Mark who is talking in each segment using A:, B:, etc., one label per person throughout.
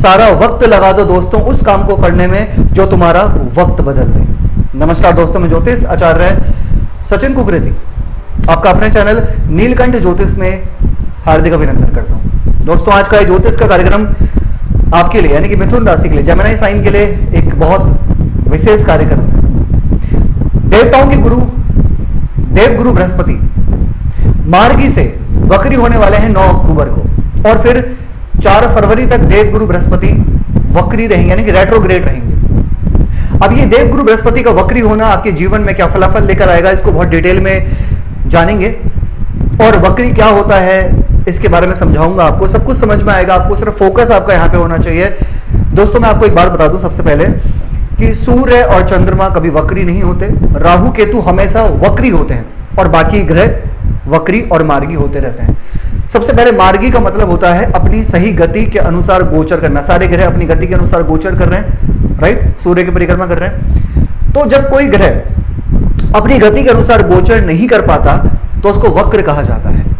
A: सारा वक्त लगा दो दोस्तों उस काम को करने में जो तुम्हारा वक्त बदल दे। नमस्कार दोस्तों, मैं ज्योतिष आचार्य सचिन कुकरेती आपका अपने चैनल नीलकंठ ज्योतिष में हार्दिक अभिनंदन करता हूं। दोस्तों, आज का ये ज्योतिष का कार्यक्रम आपके लिए यानी कि मिथुन राशि के लिए, जेमिनी साइन के लिए एक बहुत विशेष कार्यक्रम है। देवताओं के गुरु देवगुरु बृहस्पति मार्गी से वक्री होने वाले हैं 9 अक्टूबर को, और फिर 4 फरवरी तक देवगुरु बृहस्पति वक्री रहेंगे यानी कि रेट्रोग्रेड रहेंगे। अब ये देवगुरु बृहस्पति का वक्री होना आपके जीवन में क्या फलाफल लेकर आएगा, इसको बहुत डिटेल में जानेंगे। और वक्री क्या होता है इसके बारे में समझाऊंगा आपको, सब कुछ समझ में आएगा आपको, सिर्फ फोकस आपका यहाँ पे होना चाहिए। दोस्तों, मैं आपको एक बात बता दूं सबसे पहले कि सूर्य और चंद्रमा कभी वक्री नहीं होते, राहु केतु हमेशा वक्री होते हैं और बाकी ग्रह वक्री और मार्गी होते रहते हैं। सबसे पहले मार्गी का मतलब होता है अपनी सही गति के अनुसार गोचर करना। सारे ग्रह अपनी गति के अनुसार गोचर कर रहे हैं, राइट, सूर्य की परिक्रमा कर रहे हैं। तो जब कोई ग्रह अपनी गति के अनुसार गोचर नहीं कर पाता तो उसको वक्र कहा जाता है।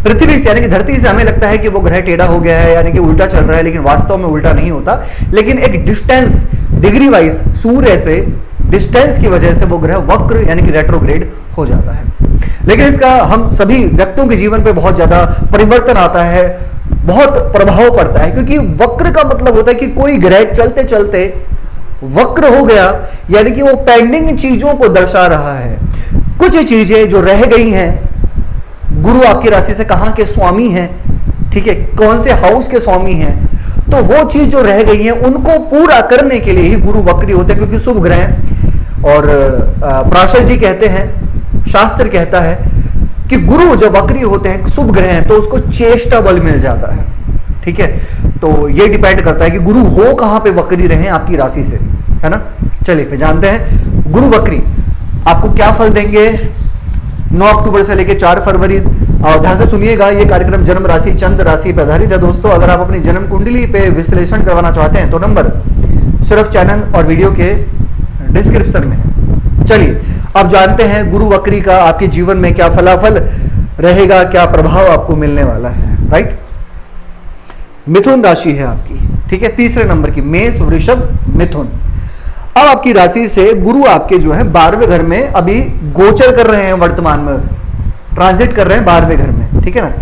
A: पृथ्वी से यानी कि धरती से हमें लगता है कि वो ग्रह टेढ़ा हो गया है यानी कि उल्टा चल रहा है, लेकिन वास्तव में उल्टा नहीं होता। लेकिन एक डिस्टेंस डिग्री वाइज सूर्य से डिस्टेंस की वजह से वो ग्रह वक्र यानी कि रेट्रोग्रेड हो जाता है। लेकिन इसका हम सभी व्यक्तियों के जीवन पे बहुत ज्यादा परिवर्तन आता है, बहुत प्रभाव पड़ता है, क्योंकि वक्र का मतलब होता है कि कोई ग्रह चलते चलते वक्र हो गया यानी कि वो पेंडिंग चीजों को दर्शा रहा है। कुछ चीजें जो रह गई हैं, गुरु आपकी राशि से कहां के स्वामी हैं, ठीक है, कौन से हाउस के स्वामी हैं, तो वो चीज जो रह गई है उनको पूरा करने के लिए ही गुरु वक्री होते हैं। क्योंकि शुभ ग्रह और पराशर जी कहते हैं, शास्त्र कहता है कि गुरु जब वक्री होते हैं, शुभ ग्रह हैं, तो उसको चेष्टा बल मिल जाता है, ठीक है। तो ये डिपेंड करता है कि गुरु हो कहां पे वक्री रहे आपकी राशि से, है ना। चलिए फिर जानते हैं गुरु वक्री आपको क्या फल देंगे 9 अक्टूबर से लेकर 4 फरवरी। और ध्यान से सुनिएगा, ये कार्यक्रम जन्म राशि चंद्र राशि पर आधारित है। दोस्तों, अगर आप अपनी जन्म कुंडली पे विश्लेषण करवाना चाहते हैं तो नंबर सिर्फ चैनल और वीडियो के डिस्क्रिप्शन में है। चलिए अब जानते हैं गुरु वक्री का आपके जीवन में क्या फलाफल रहेगा, क्या प्रभाव आपको मिलने वाला है, राइट। मिथुन राशि है आपकी, ठीक है, तीसरे नंबर की, मेष वृषभ मिथुन। अब आपकी राशि से गुरु आपके जो है 12वें घर में अभी गोचर कर रहे हैं, वर्तमान में ट्रांजिट कर रहे हैं 12वें घर में, ठीक है ना।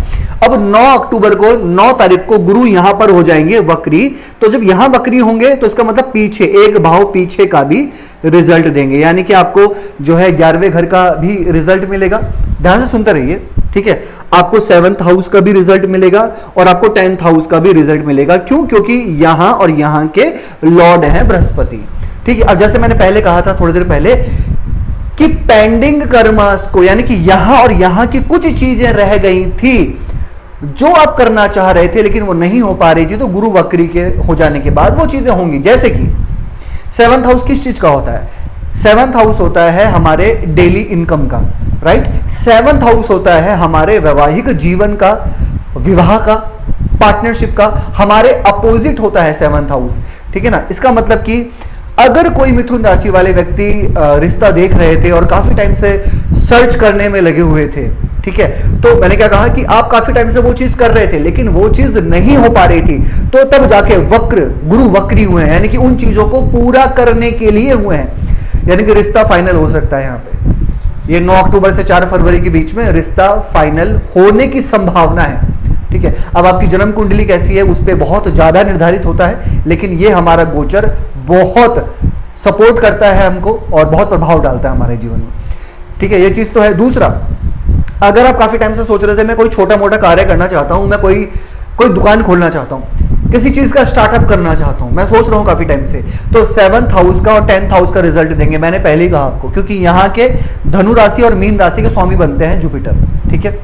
A: अब 9 अक्टूबर को 9 तारीख को गुरु यहां पर हो जाएंगे वक्री। तो जब यहां वक्री होंगे तो इसका मतलब पीछे एक भाव पीछे का भी रिजल्ट देंगे, यानी कि आपको जो है 11वें घर का भी रिजल्ट मिलेगा। ध्यान से सुनते रहिए, ठीक है। आपको 7th हाउस का भी रिजल्ट मिलेगा और आपको 10th हाउस का भी रिजल्ट मिलेगा। क्यों? क्योंकि यहां और यहां के लॉर्ड हैं बृहस्पति, ठीक है। अब जैसे मैंने पहले कहा था थोड़ी देर पहले कि पेंडिंग कर्मास को यानी कि यहां और यहां की कुछ चीजें रह गई थी जो आप करना चाह रहे थे लेकिन वो नहीं हो पा रही थी, तो गुरु वक्री के हो जाने के बाद वो चीजें होंगी। जैसे कि 7th हाउस किस चीज का होता है? 7th हाउस होता है हमारे डेली इनकम का, राइट। 7th हाउस होता है हमारे वैवाहिक जीवन का, विवाह का, पार्टनरशिप का, हमारे अपोजिट होता है 7th हाउस, ठीक है ना। इसका मतलब कि अगर कोई मिथुन राशि वाले व्यक्ति रिश्ता देख रहे थे और काफी टाइम से सर्च करने में लगे हुए थे, ठीक है, तो मैंने क्या कहा कि आप काफी टाइम से वो चीज कर रहे थे लेकिन वो चीज नहीं हो पा रही थी, तो तब जाके वक्र गुरु वक्री हुए हैं, यानी कि उन चीजों को पूरा करने के लिए हुए हैं, यानी कि रिश्ता फाइनल हो सकता है। यहाँ पे ये 9 अक्टूबर से 4 फरवरी के बीच में रिश्ता फाइनल होने की संभावना है, ठीक है। अब आपकी जन्म कुंडली कैसी है उस पर बहुत ज्यादा निर्धारित होता है, लेकिन ये हमारा गोचर बहुत सपोर्ट करता है हमको और बहुत प्रभाव डालता है हमारे जीवन में, ठीक है। ये चीज तो है। दूसरा, अगर आप काफी टाइम से सोच रहे थे मैं कोई छोटा मोटा कार्य करना चाहता हूं, मैं कोई दुकान खोलना चाहता हूं, किसी चीज का स्टार्टअप करना चाहता हूं, मैं सोच रहा हूं काफी टाइम से, तो 7th हाउस का और 10th हाउस का रिजल्ट देंगे। मैंने पहले ही कहा आपको, क्योंकि यहाँ के धनु राशि और मीन राशि के स्वामी बनते हैं जुपिटर, ठीक है।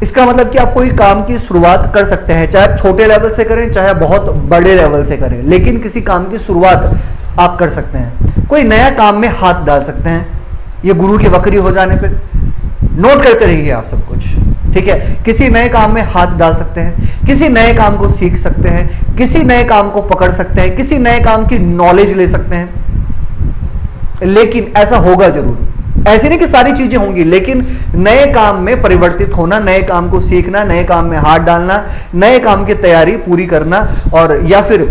A: इसका मतलब कि आप कोई काम की शुरुआत कर सकते हैं, चाहे छोटे लेवल से करें चाहे बहुत बड़े लेवल से करें, लेकिन किसी काम की शुरुआत आप कर सकते हैं। कोई नया काम में हाथ डाल सकते हैं ये गुरु के वक्री हो जाने पे। नोट करते रहिए आप सब कुछ, ठीक है। किसी नए काम में हाथ डाल सकते हैं, किसी नए काम को सीख सकते हैं, किसी नए काम को पकड़ सकते हैं, किसी नए काम की नॉलेज ले सकते हैं। लेकिन ऐसा होगा जरूर, ऐसे नहीं कि सारी चीजें होंगी, लेकिन नए काम में परिवर्तित होना, नए काम को सीखना, नए काम में हाथ डालना, नए काम की तैयारी पूरी करना, और या फिर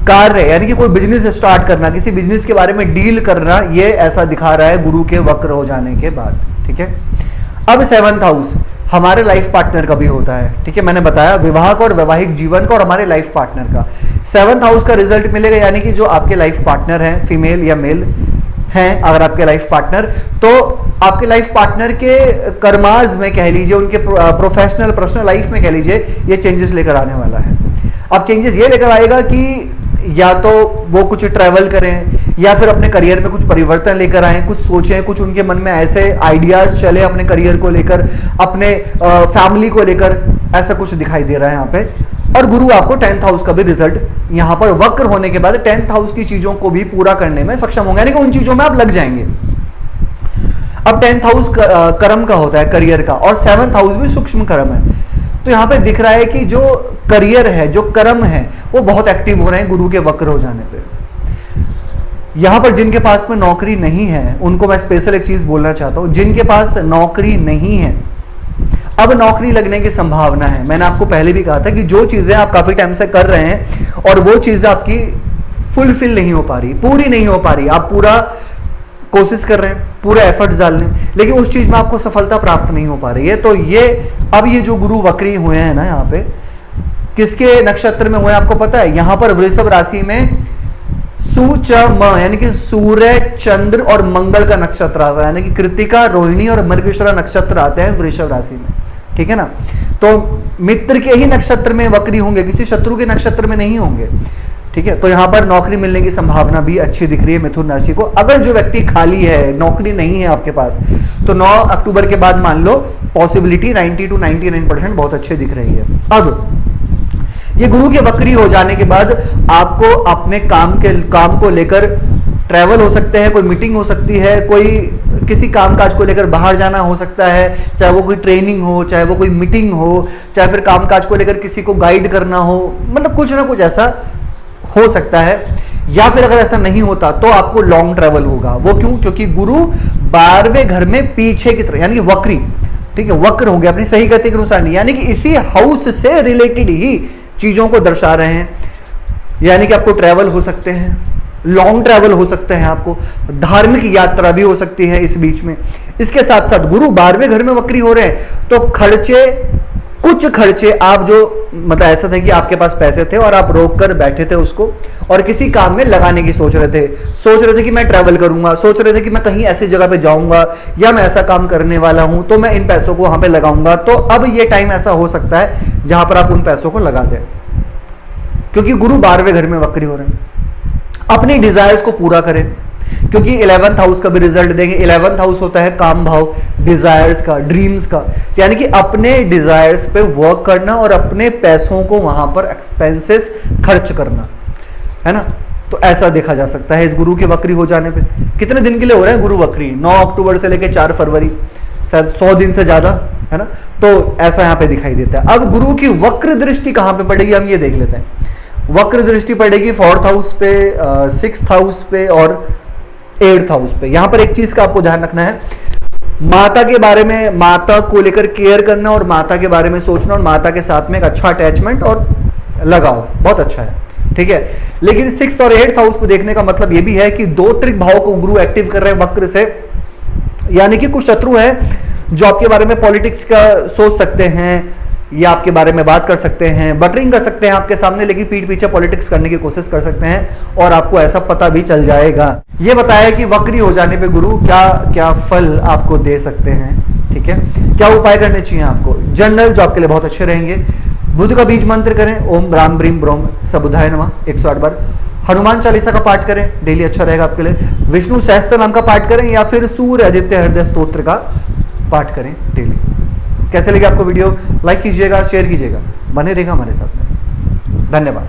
A: कार्य यानी कि कोई बिजनेस स्टार्ट करना, किसी बिजनेस के बारे में डील करना, ये ऐसा दिखा रहा है गुरु के वक्र हो जाने के बाद। ठीक है, अब 7th हाउस हमारे लाइफ पार्टनर का भी होता है। ठीक है, मैंने बताया विवाह का और वैवाहिक जीवन का और हमारे लाइफ पार्टनर का। 7th हाउस का रिजल्ट मिलेगा, यानी कि जो आपके लाइफ पार्टनर हैं, फीमेल या मेल हैं, अगर आपके लाइफ पार्टनर, तो आपके लाइफ पार्टनर के कर्माज में कह लीजिए, उनके प्रोफेशनल पर्सनल लाइफ में कह लीजिए, ये चेंजेस लेकर आने वाला है। अब चेंजेस ये लेकर आएगा कि या तो वो कुछ ट्रैवल करें, या फिर अपने करियर में कुछ परिवर्तन लेकर आए, कुछ सोचें, कुछ उनके मन में ऐसे आइडियाज चले अपने करियर को लेकर, अपने फैमिली को लेकर, ऐसा कुछ दिखाई दे रहा है यहाँ पे। और गुरु आपको 10th हाउस का भी रिजल्ट यहाँ पर वक्र होने के बाद 10th हाउस की चीजों को भी पूरा करने में सक्षम होंगे, यानी कि उन चीजों में आप लग जाएंगे। अब 10th हाउस कर्म का होता है, करियर का, और 7th हाउस भी सूक्ष्म कर्म है। तो यहाँ पे दिख रहा है कि जो करियर है, जो कर्म है, वो बहुत एक्टिव हो रहे हैं गुरु के वक्र हो जाने पे। यहां पर जिनके पास में नौकरी नहीं है, उनको मैं स्पेशल एक चीज बोलना चाहता हूं, जिनके पास नौकरी नहीं है, अब नौकरी लगने की संभावना है। मैंने आपको पहले भी कहा था कि जो चीजें आप काफी टाइम से कर रहे हैं और वो चीजें आपकी फुलफिल नहीं हो पा रही, पूरी नहीं हो पा रही, आप पूरा कोशिश कर रहे हैं, पूरा एफर्ट्स डाल रहे हैं, लेकिन उस चीज में आपको सफलता प्राप्त नहीं हो पा रही है, तो ये अब ये जो गुरु वक्री हुए हैं ना, यहाँ पे किसके नक्षत्र में हुए हैं आपको पता है? यहां पर वृषभ राशि में सुचम यानी कि सूर्य, चंद्र और मंगल का नक्षत्र आता है, यानी कि कृतिका, रोहिणी और मृगशिरा नक्षत्र आते हैं वृषभ राशि में। ठीक है ना, तो मित्र के ही नक्षत्र में वक्री होंगे, किसी शत्रु के नक्षत्र में नहीं होंगे। ठीक है, तो यहां पर नौकरी मिलने की संभावना भी अच्छी दिख रही है मिथुन राशि को। अगर जो व्यक्ति खाली है, नौकरी नहीं है आपके पास, तो 9 अक्टूबर के बाद मान लो पॉसिबिलिटी 90 to 99% बहुत अच्छे दिख रही है। अब ये गुरु के वक्री हो जाने के बाद आपको अपने काम को लेकर ट्रैवल हो सकते हैं, कोई मीटिंग हो सकती है, कोई किसी कामकाज को लेकर बाहर जाना हो सकता है, चाहे वो कोई ट्रेनिंग हो, चाहे वो कोई मीटिंग हो, चाहे फिर कामकाज को लेकर किसी को गाइड करना हो, मतलब कुछ ना कुछ ऐसा हो सकता है। या फिर अगर ऐसा नहीं होता तो आपको लॉन्ग ट्रैवल होगा। वो क्यों? क्योंकि गुरु 12वें घर में पीछे की तरफ, यानी कि वक्री, ठीक है, वक्र हो गया अपनी सही गति के अनुसार नहीं, यानी कि इसी हाउस से रिलेटेड ही चीजों को दर्शा रहे हैं। यानी कि आपको ट्रैवल हो सकते हैं, लॉन्ग ट्रैवल हो सकते हैं, आपको धार्मिक यात्रा भी हो सकती है इस बीच में। इसके साथ साथ गुरु 12वें घर में वक्री हो रहे हैं, तो खर्चे, कुछ खर्चे आप जो, मतलब ऐसा था कि आपके पास पैसे थे और आप रोक कर बैठे थे उसको और किसी काम में लगाने की सोच रहे थे कि मैं ट्रैवल करूंगा, सोच रहे थे कि मैं कहीं ऐसी जगह पे जाऊंगा या मैं ऐसा काम करने वाला हूं, तो मैं इन पैसों को वहां पे लगाऊंगा। तो अब ये टाइम ऐसा हो सकता है जहां पर आप उन पैसों को लगा दें, क्योंकि गुरु 12वें घर में वक्री हो रहे हैं। अपनी डिजायर्स को पूरा करें, क्योंकि 11th हाउस का भी रिजल्ट देंगे। 11th हाउस होता है काम भाव, डिजायर्स का, ड्रीम्स का, यानी कि अपने डिजायर्स पे वर्क करना और अपने पैसों को वहां पर एक्सपेंसेस खर्च करना, है ना। तो ऐसा देखा जा सकता है इस गुरु के वक्री हो जाने पे। कितने दिन के लिए हो रहे हैं गुरु वक्री? 9 अक्टूबर से लेकर 4 फरवरी, शायद 100 दिन से ज्यादा, है ना। तो ऐसा यहां पे दिखाई देता है। अब गुरु की वक्र दृष्टि कहां पे पड़ेगी, हम ये देख लेते हैं। वक्र दृष्टि पड़ेगी 4th हाउस पे, 6th हाउस पे और 8th हाउस पे। यहां पर एक चीज का आपको ध्यान रखना है, माता के बारे में, माता को लेकर केयर करना और माता के बारे में सोचना और माता के साथ में एक अच्छा अटैचमेंट और लगाव बहुत अच्छा है, ठीक है। लेकिन 6th और 8th हाउस पे देखने का मतलब यह भी है कि 2 त्रिक भाव को गुरु एक्टिव कर रहे हैं वक्र से, यानी कि कुछ शत्रु हैं जो आपके बारे में पॉलिटिक्स का सोच सकते हैं या आपके बारे में बात कर सकते हैं, बटरिंग कर सकते हैं आपके सामने, लेकिन पीठ पीछे पॉलिटिक्स करने की कोशिश कर सकते हैं और आपको ऐसा पता भी चल जाएगा। ये बताया कि वक्री हो जाने पे गुरु क्या क्या फल आपको दे सकते हैं, ठीक है, क्या उपाय करने चाहिए आपको। जनरल जो आपके लिए बहुत अच्छे रहेंगे, बुध का बीज मंत्र करें, ओम ब्राह्म ब्रीम ब्रोम सबुधाय नमः 108 बार। हनुमान चालीसा का पाठ करें, डेली अच्छा रहेगा आपके लिए। विष्णु सहस्त्र नाम का पाठ करें या फिर सूर्य आदित्य हृदय स्तोत्र का पाठ करें डेली। कैसे लगे आपको वीडियो? लाइक कीजिएगा, शेयर कीजिएगा, बने रहेगा हमारे साथ में। धन्यवाद।